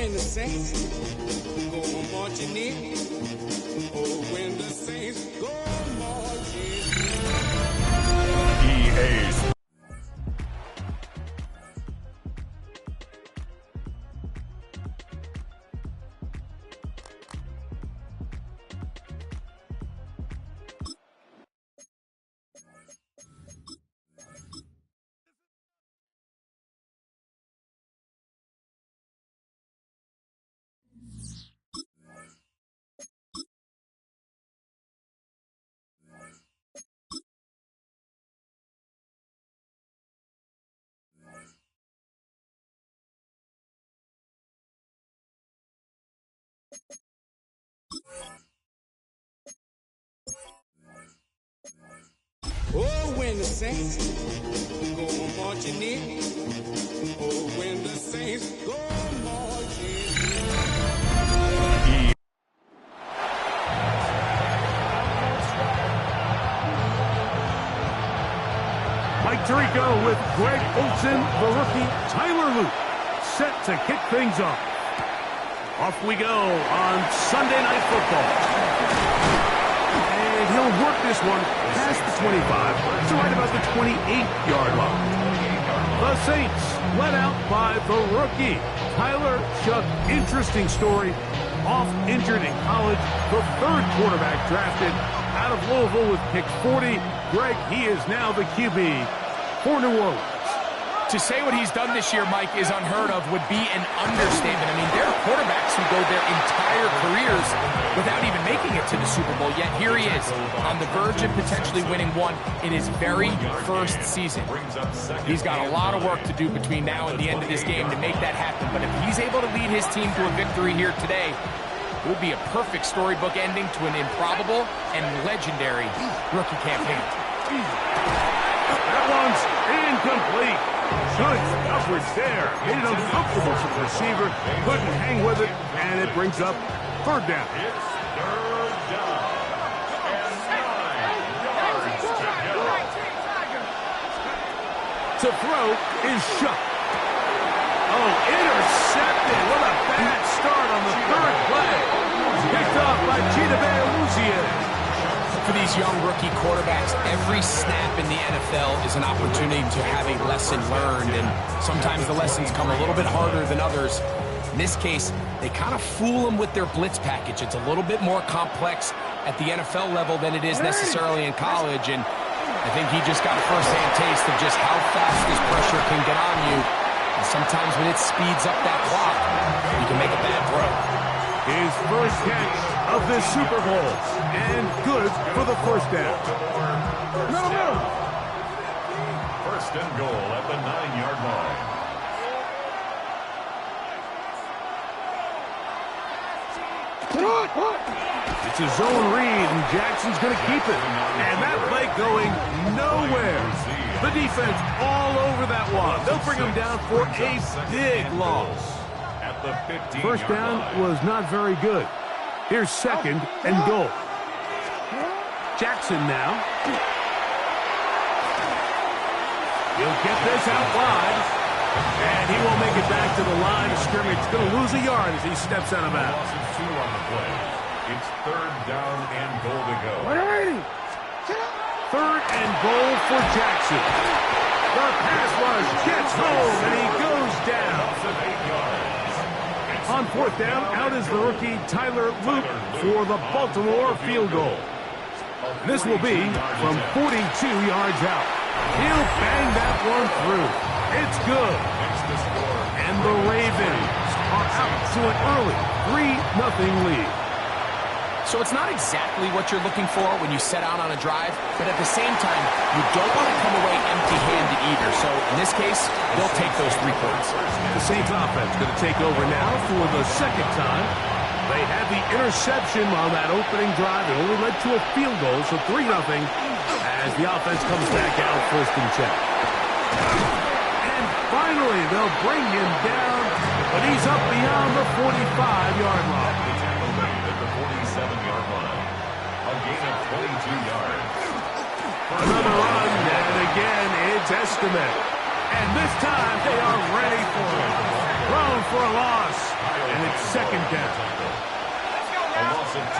when the saints go marching in. Oh, when the saints go marching in. EA's. Oh, when the saints go marching in. Oh, when the saints go marching in. Mike Tirico with Greg Olsen, the rookie Tyler Luke, set to kick things off. Off we go on Sunday Night Football. And he'll work this one past the 25 to right about the 28-yard line. The Saints led out by the rookie Tyler Shough. Interesting story. Off injured in college, the third quarterback drafted out of Louisville with pick 40. Greg, he is now the QB for New Orleans. To say what he's done this year, Mike, is unheard of would be an understatement. I mean, there are quarterbacks who go their entire careers without even making it to the Super Bowl, yet here he is on the verge of potentially winning one in his very first season. He's got a lot of work to do between now and the end of this game to make that happen, but if he's able to lead his team to a victory here today, it would be a perfect storybook ending to an improbable and legendary rookie campaign. That one's incomplete. Good coverage there. Made it uncomfortable for the receiver. Couldn't hang with it, and it brings up third down. It's third down. And 9 yards to go. To throw is Shough. Oh, intercepted. What a bad start on the third play. Picked off by Chidobe Awuzie. For these young rookie quarterbacks, every snap in the NFL is an opportunity to have a lesson learned, and sometimes the lessons come a little bit harder than others. In this case, they kind of fool them with their blitz package. It's a little bit more complex at the NFL level than it is necessarily in college, and I think he just got a first-hand taste of just how fast this pressure can get on you. And sometimes when it speeds up that clock, you can make a bad throw. His first catch of this Super Bowl, and good for the first down. First and goal at the 9-yard line. It's a zone read, and Jackson's going to keep it. And that play going nowhere. The defense all over that one. They'll bring him down for a big loss. First down was not very good. Here's second and goal. Jackson now. He'll get this out wide. And he won't make it back to the line of scrimmage. He's going to lose a yard as he steps out of bounds. 2 on the play. It's third down and goal to go. Third and goal for Jackson. The pass rush gets home, and he goes down. 8 yards. On fourth down, out is the rookie Tyler Luke for the Baltimore field goal. This will be from 42 yards out. He'll bang that one through. It's good. And the Ravens are out to an early 3-0 lead. So it's not exactly what you're looking for when you set out on a drive, but at the same time, you don't want to come away empty-handed either. So in this case, they'll take those 3 points. The Saints offense going to take over now for the second time. They had the interception on that opening drive. It only led to a field goal, so 3-0 as the offense comes back out first and 10. And finally, they'll bring him down, but he's up beyond the 45-yard line. At the 47-yard line. A gain of 22 yards. Another run, and again, it's Estimate. And this time, they are ready for it. Thrown for a loss. And it's second down. A loss of 2.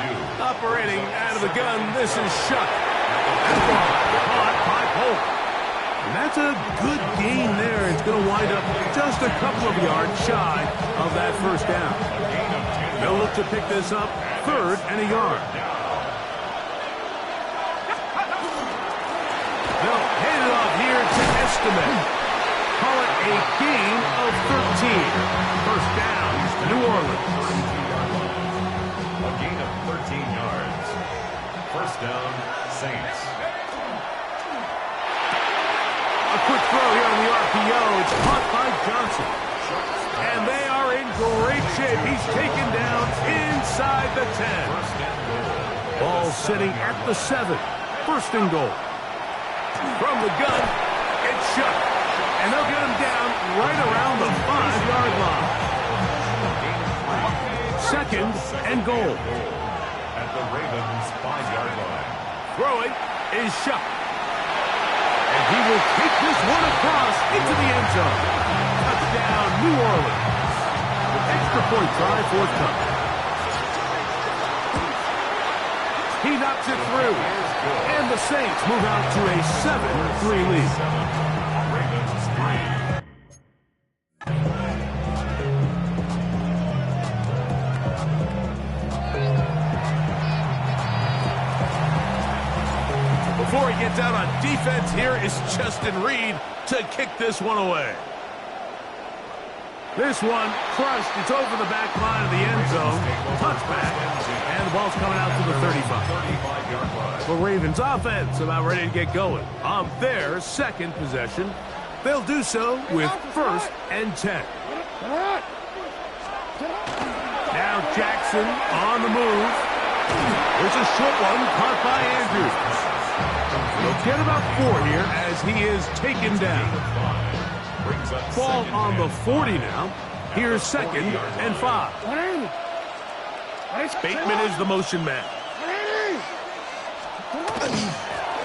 Operating out of the gun, this is Shuck. That ball caught by Polk. And that's a good gain there. It's going to wind up just a couple of yards shy of that first down. They'll look to pick this up, 3rd and a yard. They'll hand it off here to estimate. Call it a gain of 13. First down, New Orleans. A gain of 13 yards. First down, Saints. A quick throw here on the RPO. It's caught by Johnson. And they are in great shape. He's taken down inside the 10. Ball sitting at the 7. First and goal. From the gun, it's Shuck. And they'll get him down right around the 5-yard line. Second and goal. At the Ravens' 5-yard line. Throwing is Shuck. And he will take this one across into the end zone. Touchdown, New Orleans. Extra point try forthcoming. He knocks it through. And the Saints move out to a 7-3 lead. Ravens 3. Before he gets out on defense, here is Justin Reed to kick this one away. This one crushed. It's over the back line of the end zone. Touchback. And the ball's coming out to the 35. The Ravens offense about ready to get going on their second possession. They'll do so with 1st and 10. Now Jackson on the move. There's a short one caught by Andrews. They'll get about 4 here as he is taken down. Ball on the 40 now. Here's 2nd and 5. Bateman is the motion man.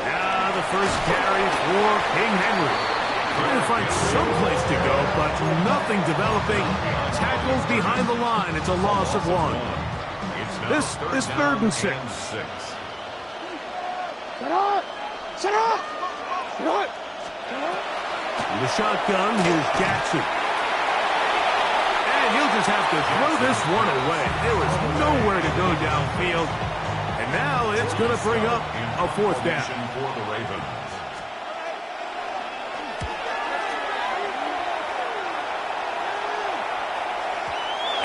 Now the first carry for King Henry. Trying to find some place to go, but nothing developing. Tackles behind the line. It's a loss of 1. This is 3rd and 6. Set up! The shotgun, here's Jackson. And he'll just have to throw this one away. There was nowhere to go downfield. And now it's going to bring up a 4th down. For the Ravens.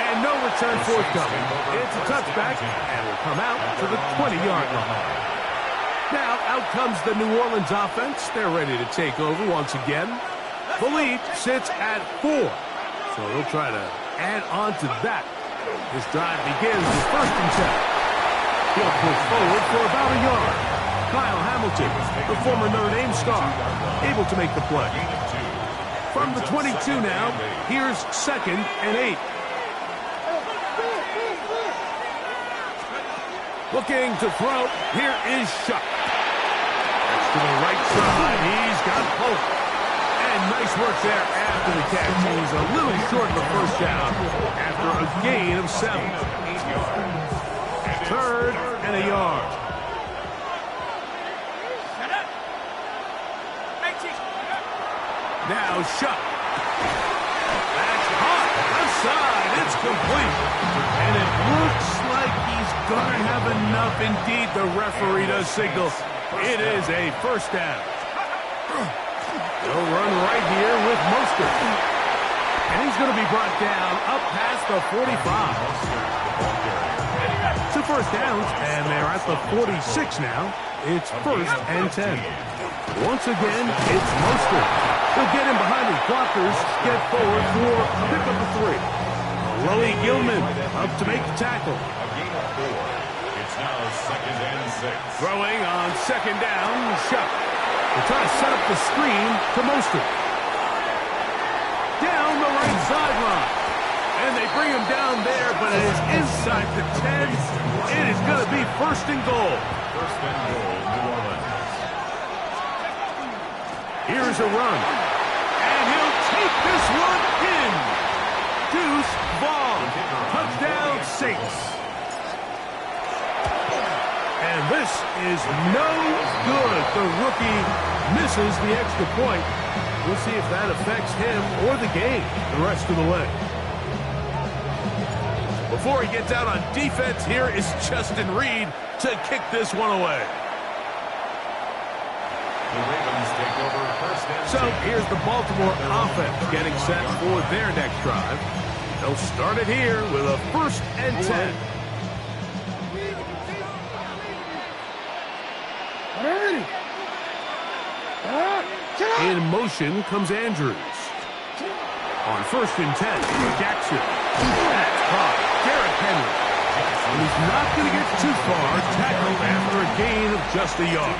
And no return forthcoming. It's a touchback, and will come out to the 20-yard line. Now, out comes the New Orleans offense. They're ready to take over once again. The lead sits at 4. So they'll try to add on to that. This drive begins with 1st and 10. He'll push forward for about a yard. Kyle Hamilton, the former Notre Dame star, able to make the play. From the 22 now, here's 2nd and 8. Looking to throw, here is Shuck. That's to the right side, he's got Polk. And nice work there after the catch. He's a little short of the first down after a gain of 7. 3rd and a yard. Now Shuck. That's hot. Left side, it's complete. And it looks like he's going to have enough. Indeed, the referee does signal. It is a first down. They'll run right here with Mostert. And he's going to be brought down up past the 45. 2 first downs, and they're at the 46 now. It's 1st and 10. Once again, it's Mostert. He'll get him behind his blockers, get forward for pickup of 3. Chloe Gilman up to make the tackle. A gain of 4. It's now 2nd and 6. Throwing on 2nd down, Shuck. They try to set up the screen to Mostert. Down the right sideline. And they bring him down there, but it is inside the 10. It is going to be 1st and goal. 1st and goal, New Orleans. Here's a run. And he'll take this one in. this is no good. The rookie misses the extra point. We'll see if that affects him or the game the rest of the way. Before he gets out on defense, here is Justin Reed to kick this one away. The Ravens take over first and So here's the Baltimore offense getting set for their next drive. They'll start it here with a 1st and 10. In motion comes Andrews. On 1st and 10, Jackson. That's caught. Derrick Henry. And he's not going to get too far. Tackled after a gain of just a yard.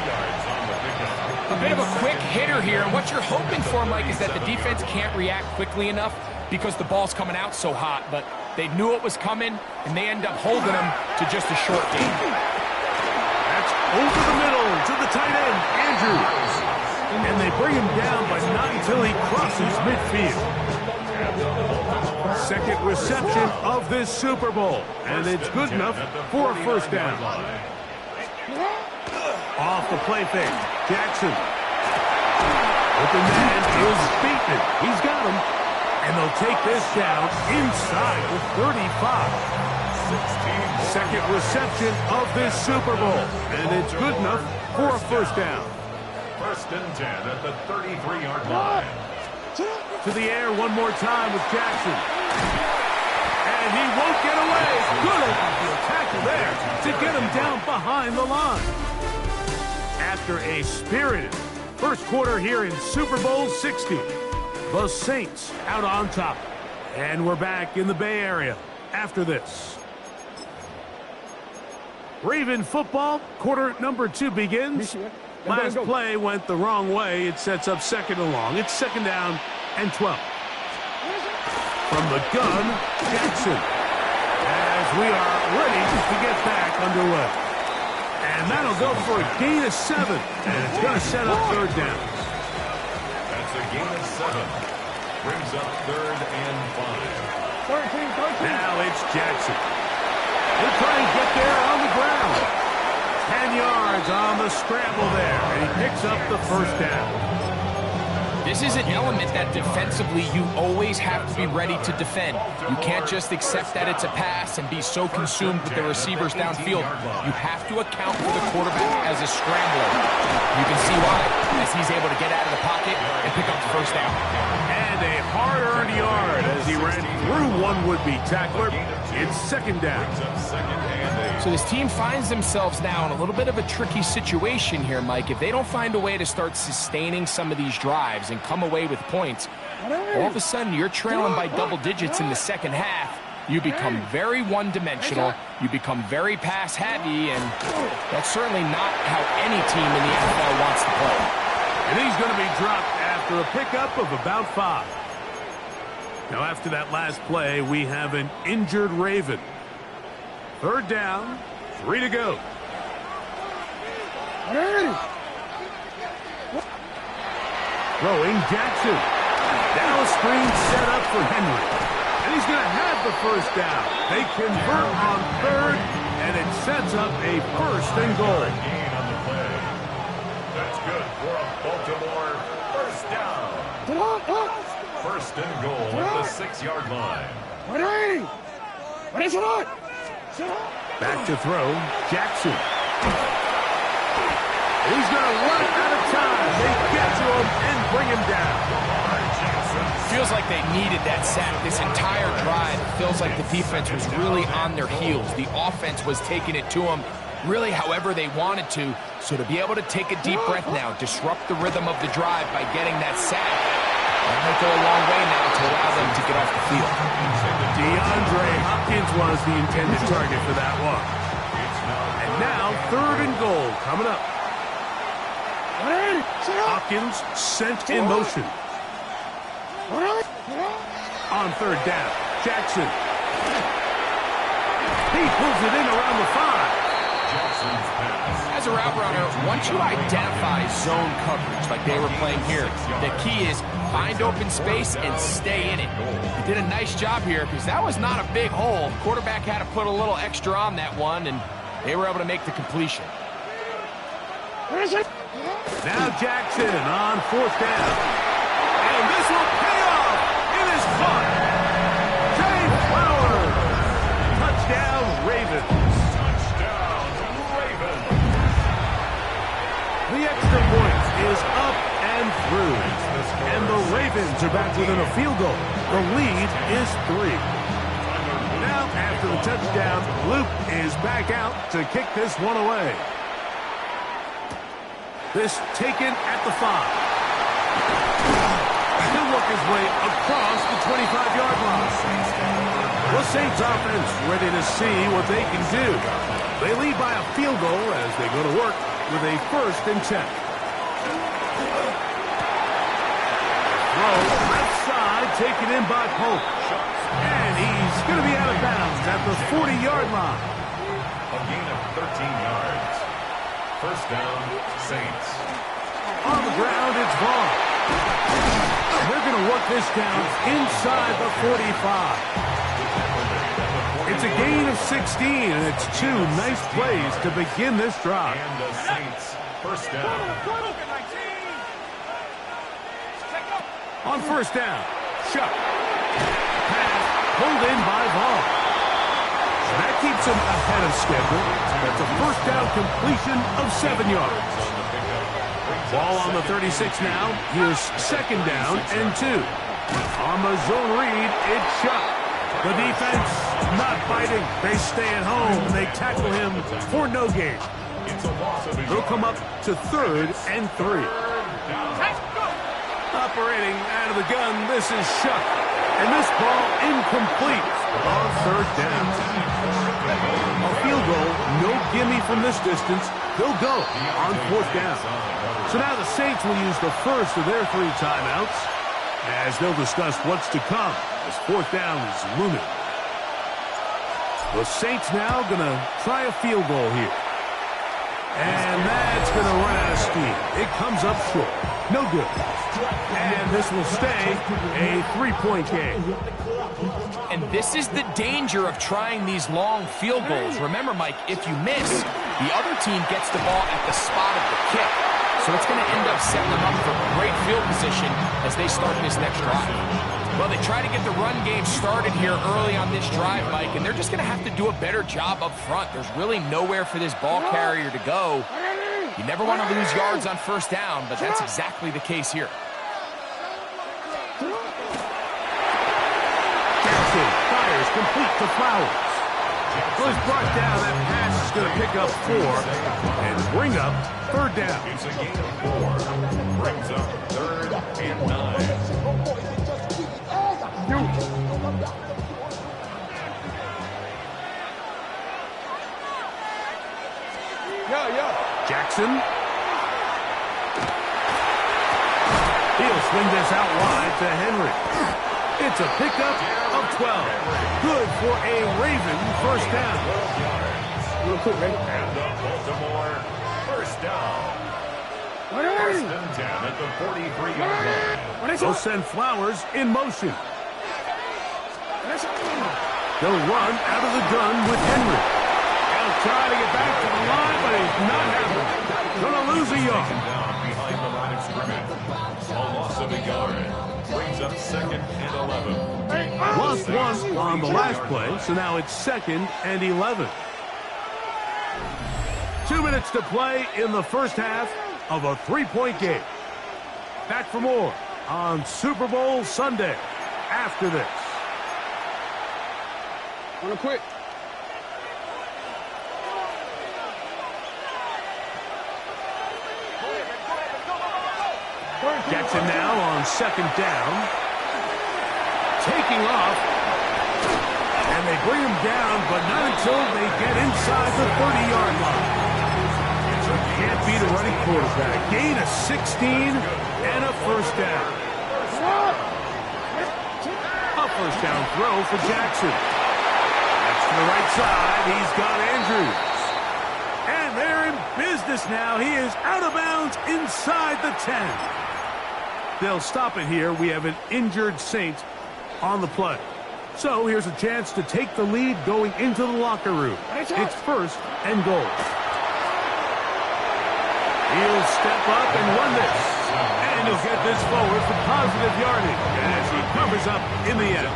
A bit of a quick hitter here, and what you're hoping for, Mike, is that the defense can't react quickly enough because the ball's coming out so hot, but they knew it was coming, and they end up holding them to just a short gain. That's over the middle to the tight end, Andrews. And they bring him down, but not until he crosses midfield. Second reception of this Super Bowl, and it's good enough for a 1st down. Off the play fake, Jackson. Open man is beaten. He's got him. And they'll take this down inside the 35. Second reception of this Super Bowl, and it's good enough for a 1st down. 1st and 10 at the 33-yard line. To the air one more time with Jackson. And he won't get away. Good open field tackle there to get him down behind the line. After a spirited first quarter here in Super Bowl 60, the Saints out on top. And we're back in the Bay Area after this. Raven football, quarter number 2 begins. Last play went the wrong way. It sets up 2nd and long. It's 2nd down and 12. From the gun, Jackson. As we are ready to get back underway. And that'll go for a gain of 7. And it's going to set up 3rd down. That's a gain of 7. Brings up 3rd and 5. Now it's Jackson. He'll try and get there on the ground. 10 yards on the scramble there, and he picks up the 1st down. This is an element that defensively you always have to be ready to defend. You can't just accept that it's a pass and be so consumed with the receivers downfield. You have to account for the quarterback as a scrambler. You can see why, as he's able to get out of the pocket and pick up the 1st down. And a hard-earned yard as he ran through one would-be tackler. It's 2nd down. So this team finds themselves now in a little bit of a tricky situation here, Mike. If they don't find a way to start sustaining some of these drives and come away with points, all of a sudden you're trailing by double digits in the 2nd half. You become very one-dimensional. You become very pass-heavy, and that's certainly not how any team in the NFL wants to play. And he's going to be dropped after a pickup of about 5. Now, after that last play, we have an injured Raven. 3rd down, 3 to go. Throwing Jackson. Now a screen set up for Henry. And he's going to have the 1st down. They convert on 3rd, and it sets up a 1st and goal. Gain on the play. That's good for a Baltimore 1st down. 1st and goal at the 6-yard line. Back to throw, Jackson. He's going to run out of time. They get to him and bring him down. Feels like they needed that sack this entire drive. It feels like the defense was really on their heels. The offense was taking it to them really however they wanted to. So to be able to take a deep breath now, disrupt the rhythm of the drive by getting that sack, that might go a long way now to allow them to get off the field. DeAndre Hopkins was the intended target for that one. And now 3rd and goal coming up. Hopkins sent in motion. On 3rd down, Jackson. He pulls it in around the 5. As a route runner, once you identify zone coverage like they were playing here, the key is find open space and stay in it. He did a nice job here because that was not a big hole. Quarterback had to put a little extra on that one, and they were able to make the completion. Now Jackson on 4th down. And this will pay off. It is caught. Trey Flowers. Touchdown, Ravens. Touchdown, Ravens. The extra point is up and through. And the Ravens are back within a field goal. The lead is 3. Now, after the touchdown, Luke is back out to kick this one away. This taken at the 5. He'll work his way across the 25-yard line. The Saints offense ready to see what they can do. They lead by a field goal as they go to work with a 1st and 10. Throw left side, taken in by Pope. And he's going to be out of bounds at the 40-yard line. A gain of 13 yards. 1st down, Saints. On the ground, it's Vaughn. They're going to work this down inside the 45. It's a gain of 16, and it's 2 nice plays to begin this drive. And the Saints, 1st down. On 1st down, Chuck. Pass pulled in by Vaughn. That keeps him ahead of schedule. That's a 1st down completion of 7 yards. Ball on the 36 now. Here's 2nd down and 2. On the zone read, it's Chuck. The defense not fighting. They stay at home. They tackle him for no gain. They'll come up to 3rd and 3. Operating out of the gun, this is Chuck. And this ball incomplete on 3rd down. A field goal, no gimme from this distance. They'll go on 4th down. So now the Saints will use the first of their 3 timeouts as they'll discuss what's to come as 4th down is looming. The Saints now going to try a field goal here. And that's going to run out of steam. It comes up short. No good. And this will stay a 3-point game. And this is the danger of trying these long field goals. Remember, Mike, if you miss, the other team gets the ball at the spot of the kick. So it's going to end up setting them up for great field position as they start this next drive. Well, they try to get the run game started here early on this drive, Mike, and they're just going to have to do a better job up front. There's really nowhere for this ball carrier to go. You never want to lose yards on 1st down, but that's exactly the case here. Jackson fires complete to Flowers. Was brought down. That pass is going to pick up 4 and bring up 3rd down. It's a gain of 4. Brings up 3rd and 9. Jackson. He'll swing this out wide to Henry. It's a pickup of 12. Good for a Raven 1st down. And the Baltimore 1st down. 1st and 10 at the 43-yard line. They'll send Flowers in motion. They'll run out of the gun with Henry. They'll try to get back to the line, but he's not happening. Gonna lose a yard. Down behind the line of scrimmage. A loss of a yard. Brings up 2nd and 11. Lost 1 on the last play, so now it's 2nd and 11. 2 minutes to play in the 1st half of a 3-point game. Back for more on Super Bowl Sunday after this. Wanna quit? Jackson now on 2nd down. Taking off. And they bring him down, but not until they get inside the 30-yard line. Can't beat a running quarterback. Gain of 16 and a 1st down. A 1st down throw for Jackson. That's to the right side. He's got Andrews. And they're in business now. He is out of bounds inside the 10. They'll stop it here. We have an injured Saint on the play. So here's a chance to take the lead going into the locker room. It's 1st and goal. He'll step up and run this. And he'll get this forward for positive yardage as he covers up in the end.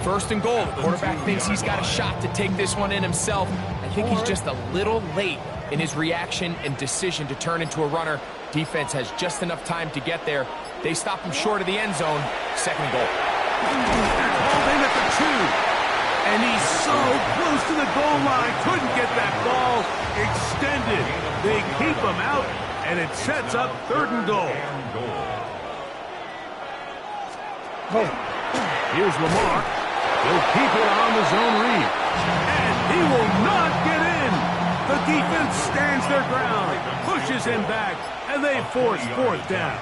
First and goal. The quarterback thinks he's got a shot to take this one in himself. I think he's just a little late in his reaction and decision to turn into a runner. Defense has just enough time to get there. They stop him short of the end zone. Second and goal. Holding at the 2. And he's so close to the goal line. Couldn't get that ball extended. They keep him out, and it sets up third and goal. Here's Lamar. He'll keep it on the zone read. And he will not get in. The defense stands their ground, pushes him back, and they force fourth down.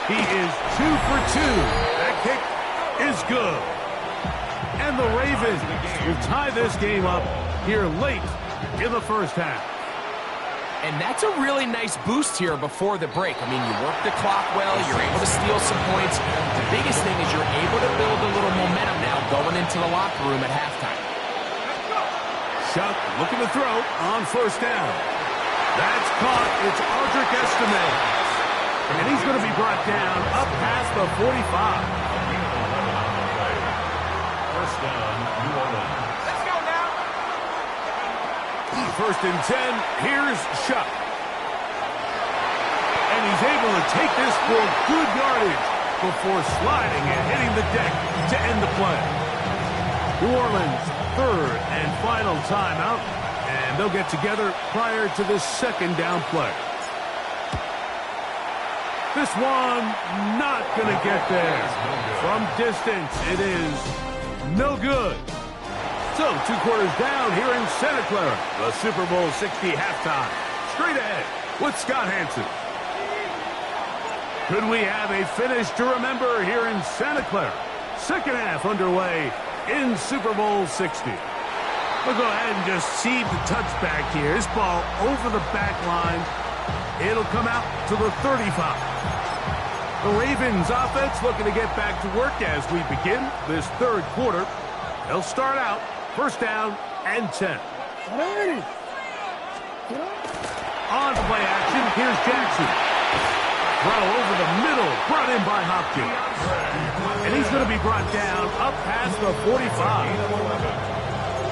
He is 2 for 2. That kick is good. And the Ravens will tie this game up here late in the first half. And that's a really nice boost here before the break. I mean, you work the clock well, you're able to steal some points. The biggest thing is you're able to build a little momentum now going into the locker room at halftime. Shuck looking to throw on first down. That's caught. It's Aldrich Estime. And he's going to be brought down up past the 45. First down, New Orleans. Let's go now. First and 10, here's Shuck. And he's able to take this for good yardage before sliding and hitting the deck to end the play. New Orleans, third and final timeout, and they'll get together prior to this second down play. This one not going to get there. From distance, it is no good. So, 2 quarters down here in Santa Clara. The Super Bowl 60 halftime. Straight ahead with Scott Hansen. Could we have a finish to remember here in Santa Clara? Second half underway in Super Bowl 60. We'll go ahead and just see the touchback here. This ball over the back line. It'll come out to the 35. The Ravens offense looking to get back to work as we begin this third quarter. They'll start out first down and 10. On play action, here's Jackson. Throw over the middle, brought in by Hopkins. And he's going to be brought down up past the 45.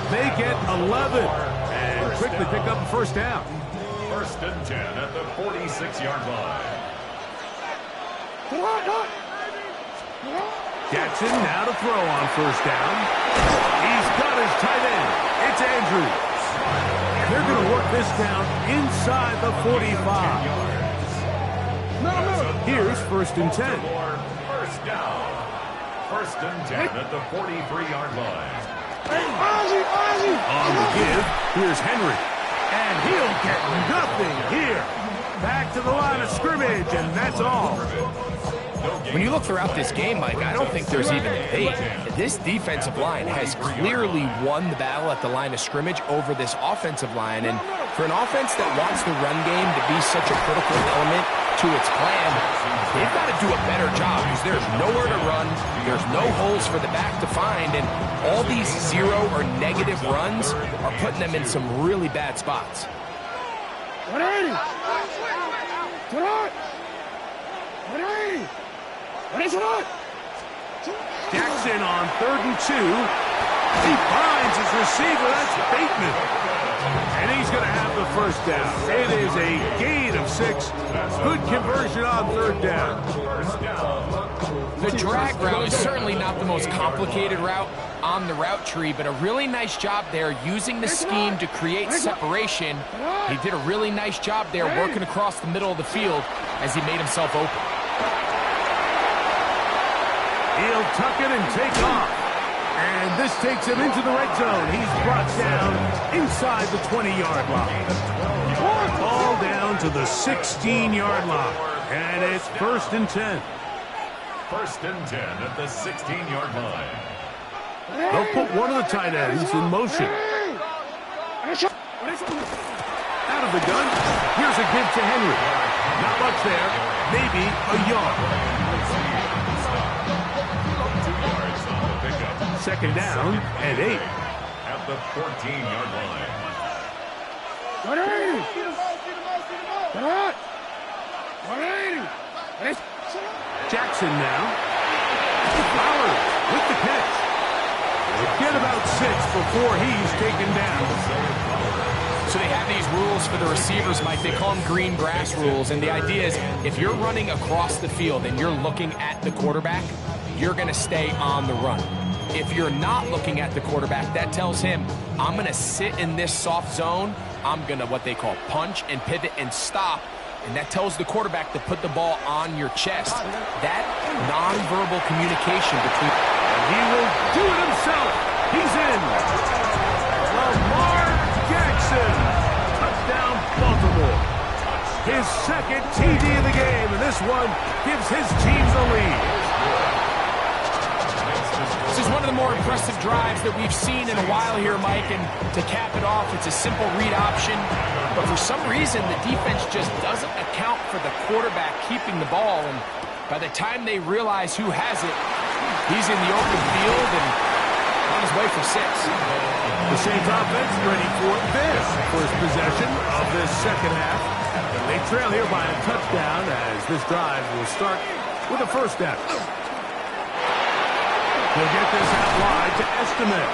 They get 11 and quickly pick up a first down. First and 10 at the 46-yard line. Jackson now to throw on first down. He's got his tight end. It's Andrews. They're going to work this down inside the 45. Here's first and 10. First down. First and 10 at the 43-yard line. On the give, here's Henry. And he'll get nothing here. Back to the line of scrimmage, and that's all. When you look throughout this game, Mike, I don't think there's even a debate. This defensive line has clearly won the battle at the line of scrimmage over this offensive line. And for an offense that wants the run game to be such a critical element to its plan, they've got to do a better job because there's nowhere to run, there's no holes for the back to find, and all these zero or negative runs are putting them in some really bad spots. Jackson on 3rd and 2. He finds his receiver. That's Bateman. And he's going to have the first down. It is a gain of 6. Good conversion on 3rd down. The drag route is certainly not the most complicated route on the route tree, but a really nice job there using the scheme to create separation. He did a really nice job there working across the middle of the field as he made himself open. He'll tuck it and take off. And this takes him into the red zone. He's brought down inside the 20-yard line. Ball down to the 16-yard line. And it's first and 10. First and 10 at the 16-yard line. They'll put one of the tight ends in motion. Out of the gun. Here's a give to Henry. Not much there. Maybe a yard. Second down and 8. At the 14-yard line. Jackson now. Flowers with the catch. Get about 6 before he's taken down. So they have these rules for the receivers, Mike. They call them green grass rules. And the idea is if you're running across the field and you're looking at the quarterback, you're going to stay on the run. If you're not looking at the quarterback, that tells him, I'm going to sit in this soft zone. I'm going to what they call punch and pivot and stop. And that tells the quarterback to put the ball on your chest. That nonverbal communication between... And he will do it himself. He's in. Lamar Jackson. Touchdown, Baltimore. His second TD of the game, and this one gives his team the lead. This is one of the more impressive drives that we've seen in a while here, Mike, and to cap it off, it's a simple read option, but for some reason, the defense just doesn't account for the quarterback keeping the ball, and by the time they realize who has it, he's in the open field and on his way for 6. The Saints offense ready for their first possession of this second half. They trail here by a touchdown as this drive will start with a first down. He'll get this out wide to Estimate.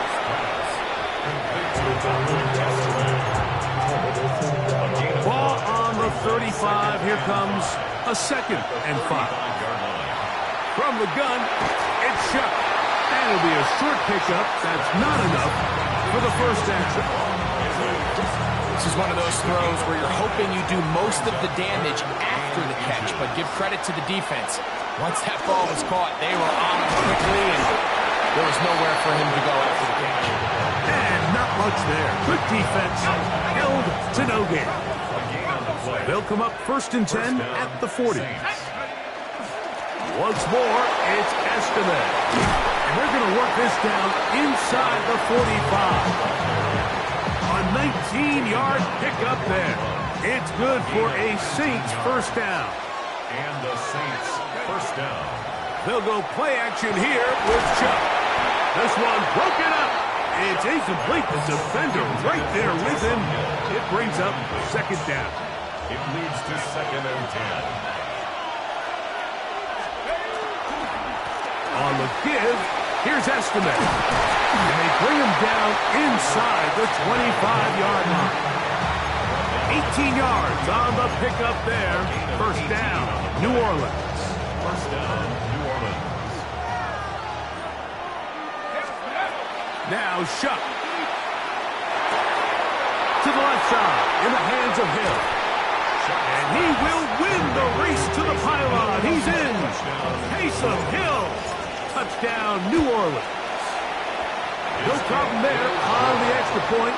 Ball on the 35. Here comes a 2nd and 5. From the gun, it's shot. And it'll be a short pickup. That's not enough for the first action. This is one of those throws where you're hoping you do most of the damage after the catch, but give credit to the defense. Once that ball was caught, they were on it quickly, and there was nowhere for him to go after the catch. And not much there. Good defense. Held to no gain. They'll come up 1st and 10 at the 40. Once more, it's Estimate. And they're going to work this down inside the 45. A 19-yard pickup there. It's good for a Saints first down. And the Saints first down. They'll go play action here with Chuck. This one broken up. It's incomplete. The defender right there with him. It brings up 2nd down. It leads to 2nd and 10. On the give, here's Estimate. And they bring him down inside the 25-yard line. 18 yards on the pickup there. First down, New Orleans. First down, New Orleans. Now Shuck. To the left side, in the hands of Hill. And he will win the race to the pylon. He's in. Taysom Hill. Touchdown, New Orleans. No problem there on the extra point.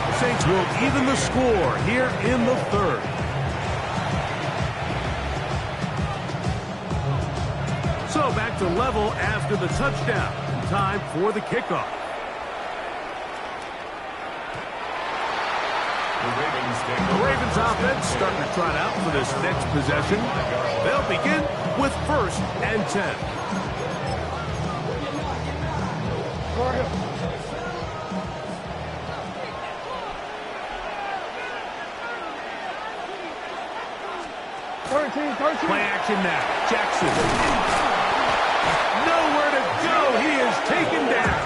The Saints will even the score here in the 3rd. So back to level after the touchdown. Time for the kickoff. The Ravens offense starting to trot out for this next possession. They'll begin with 1st and 10. Play action now. Jackson. Nowhere to go. He is taken down.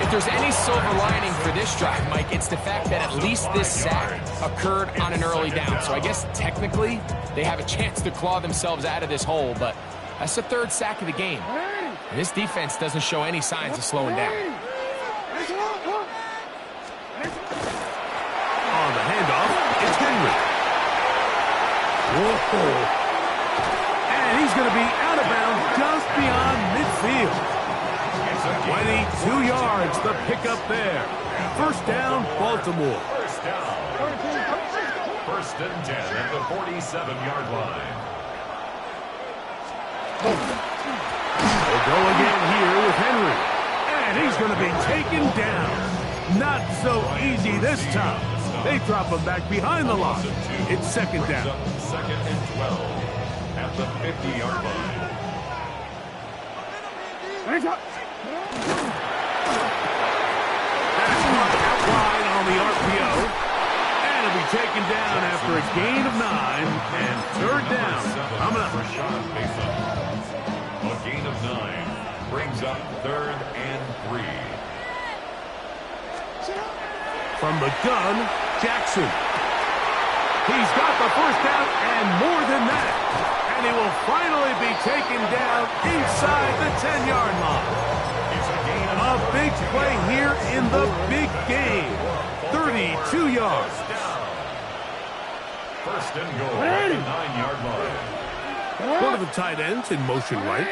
If there's any silver lining for this drive, Mike, it's the fact that at least this sack occurred on an early down. So I guess technically they have a chance to claw themselves out of this hole, but that's the 3rd sack of the game. And this defense doesn't show any signs of slowing down. On the handoff, it's Henry. Whoa. And he's going to be out of bounds just beyond midfield. 22 yards, the pickup there. First down, Baltimore. First down. 1st and 10 at the 47-yard line. They'll go again here with Henry. And he's going to be taken down. Not so easy this time. They drop him back behind the line. It's 2nd down. 2nd and 12 at the 50-yard line. That's out wide on the RPO. to be taken down after a gain of 9 and third down. Coming up. A gain of 9 brings up 3rd and 3. From the gun, Jackson. He's got the first down and more than that. And he will finally be taken down inside the 10-yard line. A big play here in the big game. 32 yards. First and goal at the 9-yard line. One of the tight ends in motion right.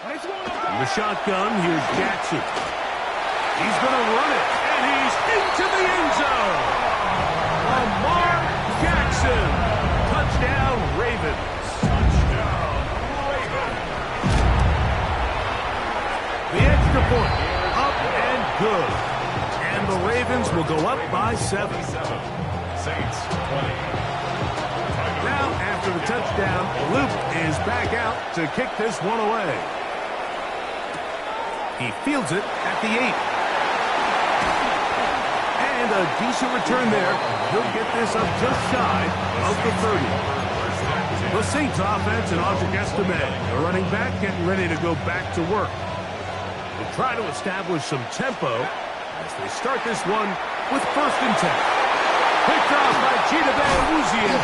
From the shotgun, here's Jackson. He's going to run it, and he's into the end zone. Lamar Jackson. Touchdown, Ravens. Touchdown, Ravens. The extra point, up and good. And the Ravens will go up by 7. Saints 20. Now, after the touchdown, Luke is back out to kick this one away. He fields it at the 8. And a decent return there. He'll get this up just shy of the 30. The Saints offense and Audric Estime, the running back, getting ready to go back to work. They'll try to establish some tempo as they start this one with 1st and 10. Picked off by Chidobe Awuzie.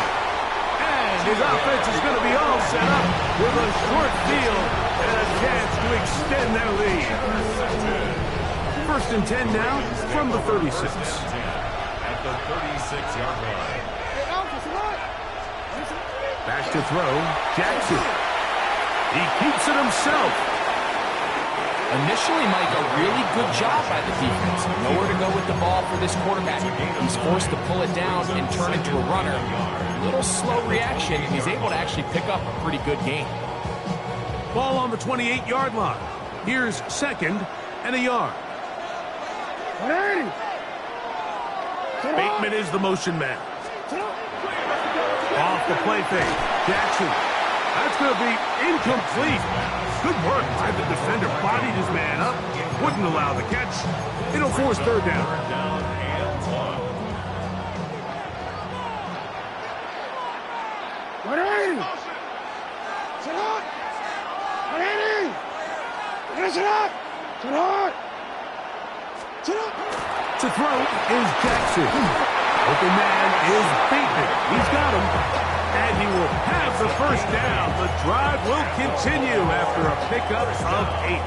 And his offense is going to be all set up with a short field and a chance to extend their lead. 1st and 10 now from the 36. At the 36-yard line. Back to throw, Jackson. He keeps it himself. Initially, Mike, a really good job by the defense. Nowhere to go with the ball for this quarterback. He's forced to pull it down and turn into a runner. A little slow reaction, and he's able to actually pick up a pretty good gain. Ball on the 28-yard line. Here's 2nd and a yard. Bateman is the motion man. Off the play fake. Jackson. That's going to be incomplete. Good work by the defender. Bodied his man up. Wouldn't allow the catch. It'll force 3rd down. To throw is Jackson. Open man is Bateman. He's got him. And he will have the first down. The drive will continue after a pickup of 8.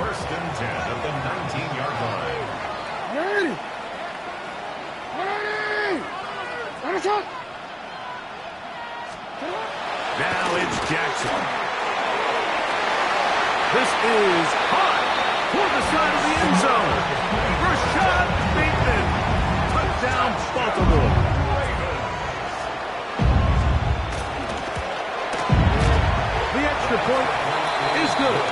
1st and 10 at the 19-yard line. Now it's Jackson. This is high toward the side of the end zone. Rashad Bateman. Touchdown, Baltimore. The extra point is good.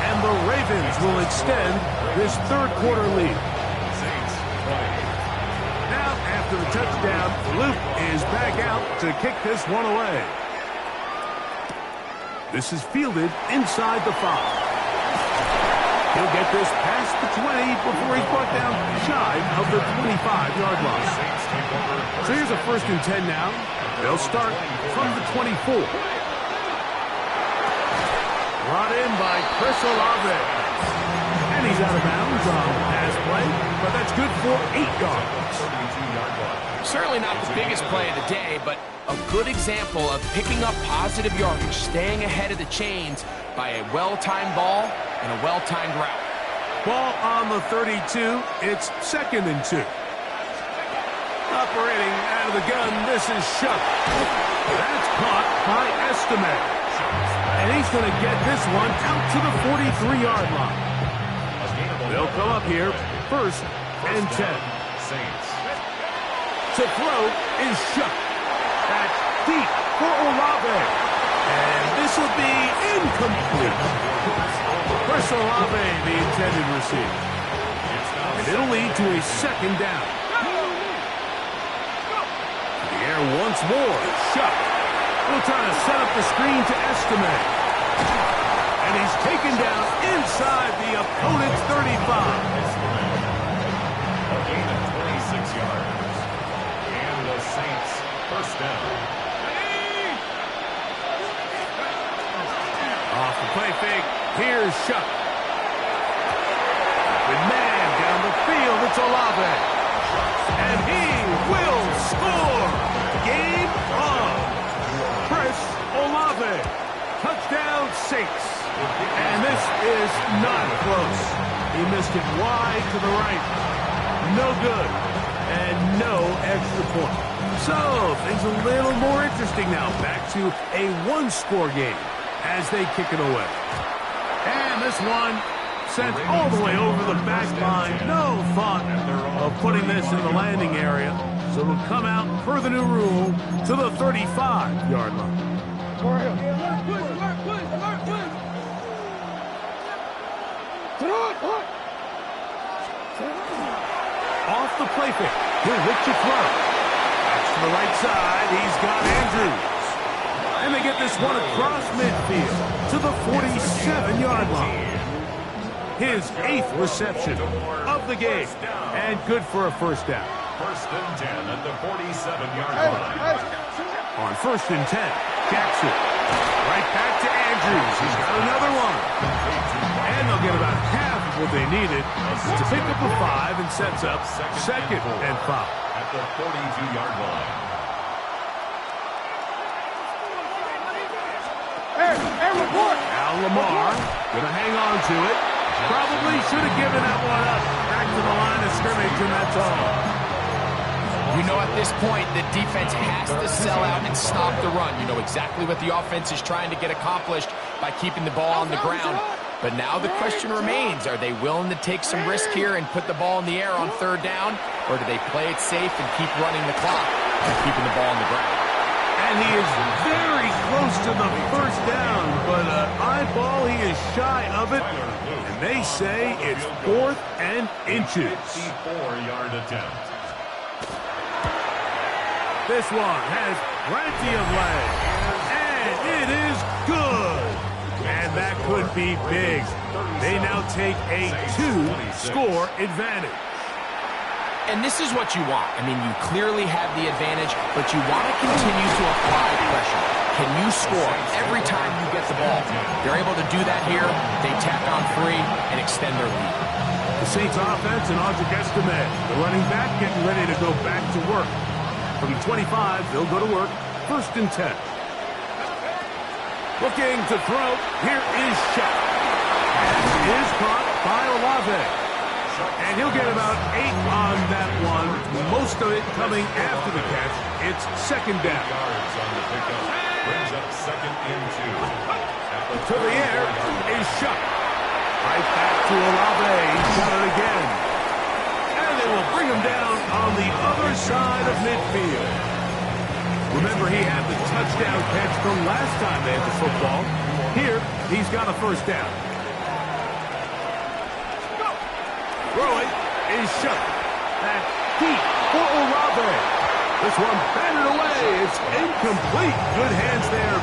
And the Ravens will extend this 3rd quarter lead. Now, after the touchdown, Luke is back out to kick this one away. This is fielded inside the 5. He'll get this past the 20 before he's brought down shy of the 25-yard line. So here's a 1st and 10 now. They'll start from the 24. Brought in by Chris Olave. And he's out of bounds on the pass play, but that's good for 8 yards. Certainly not the biggest play of the day, but a good example of picking up positive yardage, staying ahead of the chains by a well-timed ball and a well-timed route. Ball on the 32. It's 2nd and 2. Operating out of the gun, this is Shuck. That's caught by Estime. And he's going to get this one out to the 43-yard line. They'll come up here, 1st and 10. Saints. To throw is Shuck. That's deep for Olave. And this will be incomplete. Chris Olave, the intended receiver. And it'll lead to a 2nd down. The air once more. Shuck will try to set up the screen to Estime. And he's taken down inside the opponent's 35. first down. Off the play fake. Here's Shuck. Good man down the field. It's Olave. And he will score. Game on. Chris Olave. Touchdown Saints. And this is not close. He missed it wide to the right. No good. And no extra point. So, things a little more interesting now. Back to a one-score game as they kick it away. And this one sent all the way over the back line. No thought of putting this in the landing area. So it'll come out, per the new rule, to the 35-yard line. Off the play fake. He'll look to throw. That's to the right side. He's got Andrews. And they get this one across midfield to the 47-yard line. His 8th reception of the game. And good for a first down. First and 10 at the 47-yard line. On first and 10, Jackson. Right back to Andrews. He's got another one. And they'll get about half of what they needed to pick up a 5 and sets up second and 5. At the 42-yard line. Al Lamar going to hang on to it. Probably should have given that one up. Back to the line of scrimmage, and that's all. You know, at this point, the defense has to sell out and stop the run. You know exactly what the offense is trying to get accomplished by keeping the ball on the ground. But now the question remains, are they willing to take some risk here and put the ball in the air on third down? Or do they play it safe and keep running the clock and keeping the ball on the ground? And he is very close to the first down, but eyeball, he is shy of it. And they say it's 4th and inches. 54-yard attempt. This one has plenty of leg, and it is good. And that could be big. They now take a 2-score advantage. And this is what you want. I mean, you clearly have the advantage, but you want to continue to apply pressure. Can you score every time you get the ball? They're able to do that here. They tack on 3 and extend their lead. The Saints offense and Audric Estime, the running back, getting ready to go back to work. From the 25, they'll go to work. First and 10. Looking to throw. Here is Shuck. And is caught by Olave. And he'll get about 8 on that one. Most of it coming after the catch. It's second down. Yards on the pickup. Brings up second and 2. To the air is Shuck. Right back to Olave. He's got it again. And they will bring him down on the other side of midfield. Remember, he had the touchdown catch from last time they had the football. Here, he's got a first down. Throwing is Shuck. That deep for Olave. This one batted away. It's incomplete. Good hands there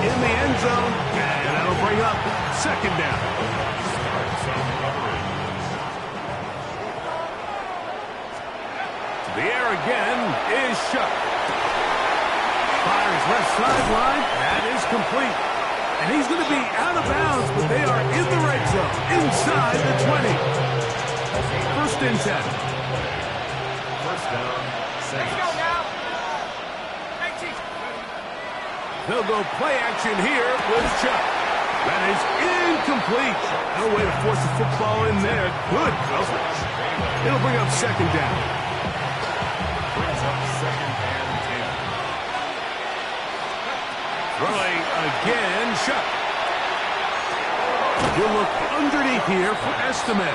in the end zone. And that'll bring up second down. To the air again is Shuck. Fires left sideline. That is complete. And he's going to be out of bounds, but they are in the red zone, inside the 20. First and 10. First down, Saints. They'll go play action here with Chuck. That is incomplete. No way to force the football in there. Good coverage. It'll bring up second down. Brings up second and 10. Throwing again, Chuck. He'll look underneath here for Estime.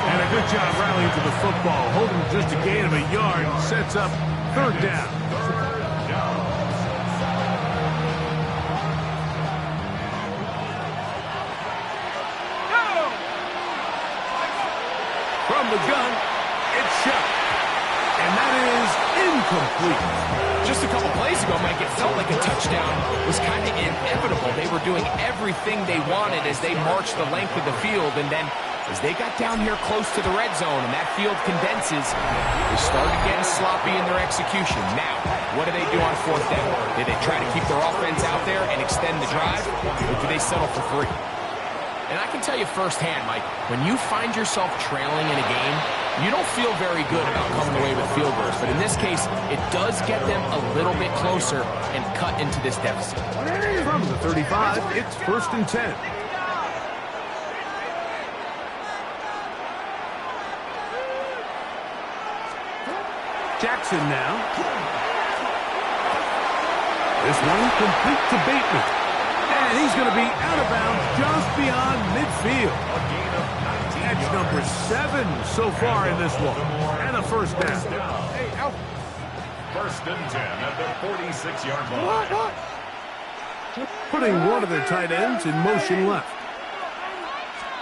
And a good job rallying to the football. Holding just a gain of a yard. Sets up third down. From the gun, it's Shuck. And that is incomplete. Just a couple plays ago, Mike, it felt like a touchdown was kind of inevitable. They were doing everything they wanted as they marched the length of the field, and then As they got down here close to the red zone and that field condenses, they started getting sloppy in their execution. Now, what do they do on fourth down? Do they try to keep their offense out there and extend the drive, or do they settle for 3? And I can tell you firsthand, Mike, when you find yourself trailing in a game, you don't feel very good about coming away with field goals. But in this case, it does get them a little bit closer and cut into this deficit. From the 35, it's 1st and 10. Jackson now. This one complete to Bateman. And he's going to be out of bounds just beyond midfield. Catch number 7 so far in this one. And a first down. Hey, out. 1st and 10 at the 46-yard line. Putting one of their tight ends in motion left.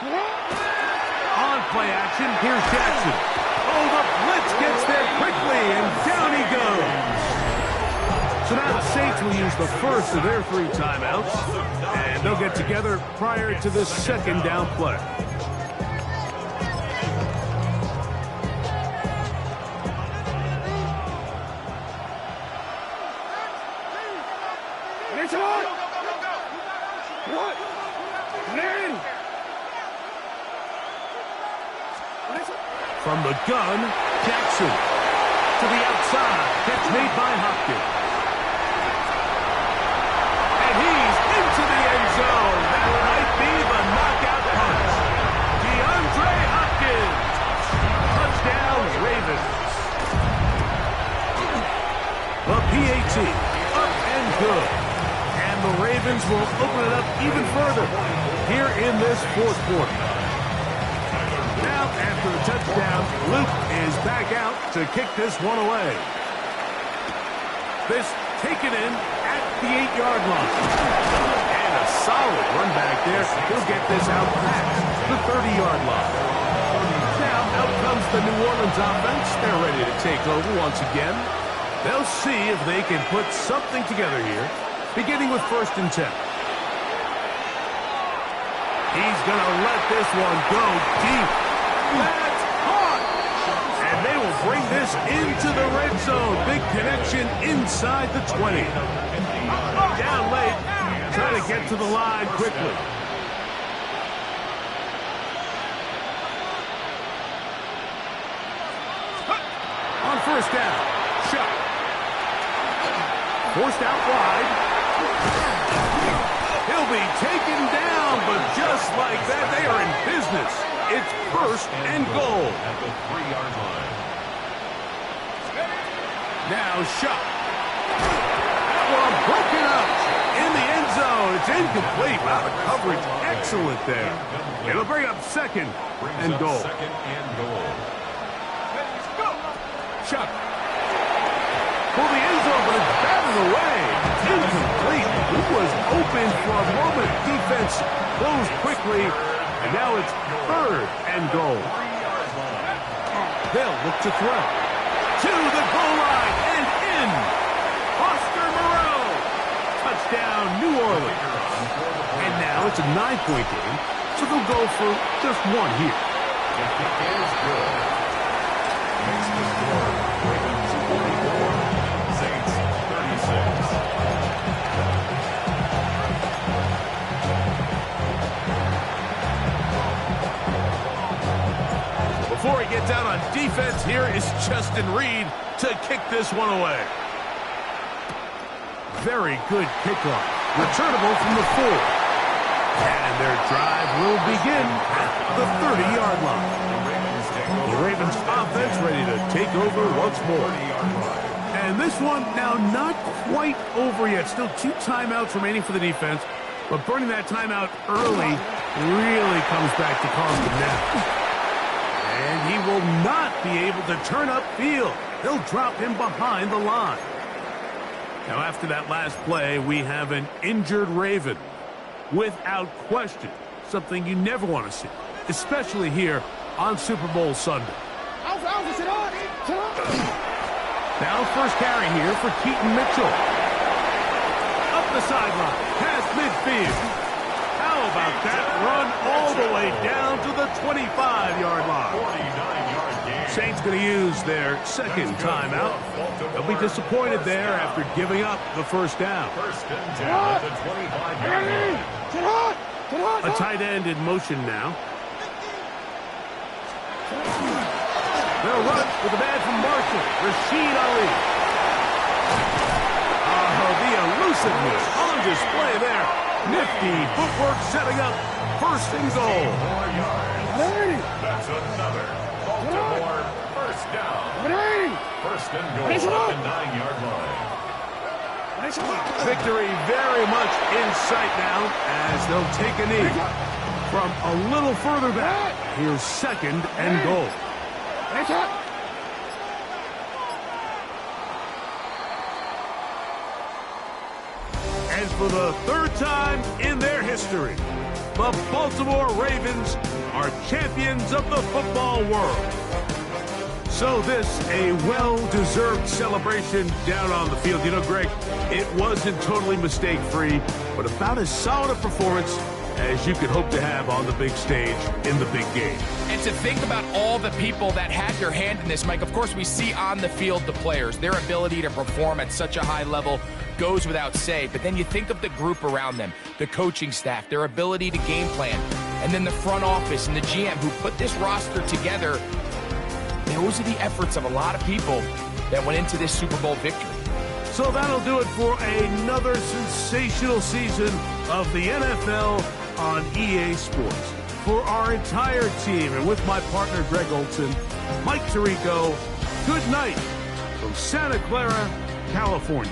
On play action, here's Jackson. Oh, the blitz gets there quickly, and down he goes. So now the Saints will use the first of their 3 timeouts, and they'll get together prior to this 2nd down play. From the gun, Jackson to the outside. Catch made by Hopkins. And he's into the end zone. That might be the knockout punch. DeAndre Hopkins. Touchdown, Ravens. The PAT, up and good. And the Ravens will open it up even further here in this 4th quarter. Now, after the touchdown, Luke is back out to kick this one away. This taken in at the 8-yard line. And a solid run back there. He'll get this out past the 30-yard line. Now, out comes the New Orleans offense. They're ready to take over once again. They'll see if they can put something together here, beginning with 1st and 10. He's going to let this one go deep. That's caught! And they will bring this into the red zone. Big connection inside the 20. Down late, trying to get to the line quickly. On 1st down, shot. Forced out wide. He'll be taken down, but just like that, they are in business. It's 1st and goal. At the 3-yard line. Now shot. That one broken up in the end zone. It's incomplete. Wow, the coverage excellent there. It'll bring up 2nd and goal. 2nd and goal. Shot. Pull the end zone, but it's batted away. Incomplete. It was open for a moment. Defense closed quickly, and now it's 3rd and goal. They'll look to throw. To the goal line and in. Oscar Moreau. Touchdown, New Orleans. And now it's a 9-point game, so they'll go for just 1 here. The kick is good. Makes the score. Ravens 44, Saints 36. Before he gets out on defense, here is Justin Reed to kick this one away. Very good kickoff. Returnable from the 4. And their drive will begin at the 30-yard line. The Ravens offense ready to take over once more. And this one now not quite over yet. Still 2 timeouts remaining for the defense. But burning that timeout early really comes back to cost them now. And he will not be able to turn upfield. They'll drop him behind the line. Now, after that last play, we have an injured Raven. Without question, something you never want to see, especially here on Super Bowl Sunday. Now, first carry here for Keaton Mitchell. Up the sideline, past midfield. How about that run all the way down to the 25-yard line. 49-yard gain. Saints going to use their second timeout. They'll be disappointed there after giving up the first down. First and 10 at the 25-yard line. A tight end in motion now. They'll run with the man from Marshall, Rashid Ali. The elusiveness on display there. Nifty footwork setting up first and goal. 4 yards. That's another Baltimore first down. First and goal at the 9-yard line. Victory very much in sight now as they'll take a knee from a little further back. Here's second and goal. And for the third time in their history, the Baltimore Ravens are champions of the football world. So this, a well-deserved celebration down on the field. You know, Greg, it wasn't totally mistake-free, but about as solid a performance as you could hope to have on the big stage in the big game. And to think about all the people that had their hand in this, Mike, of course we see on the field the players, their ability to perform at such a high level goes without say, but then you think of the group around them, the coaching staff, their ability to game plan, and then the front office and the GM who put this roster together. Those are the efforts of a lot of people that went into this Super Bowl victory. So that'll do it for another sensational season of the NFL on EA Sports. For our entire team and with my partner Greg Olson, Mike Tirico, good night from Santa Clara, California.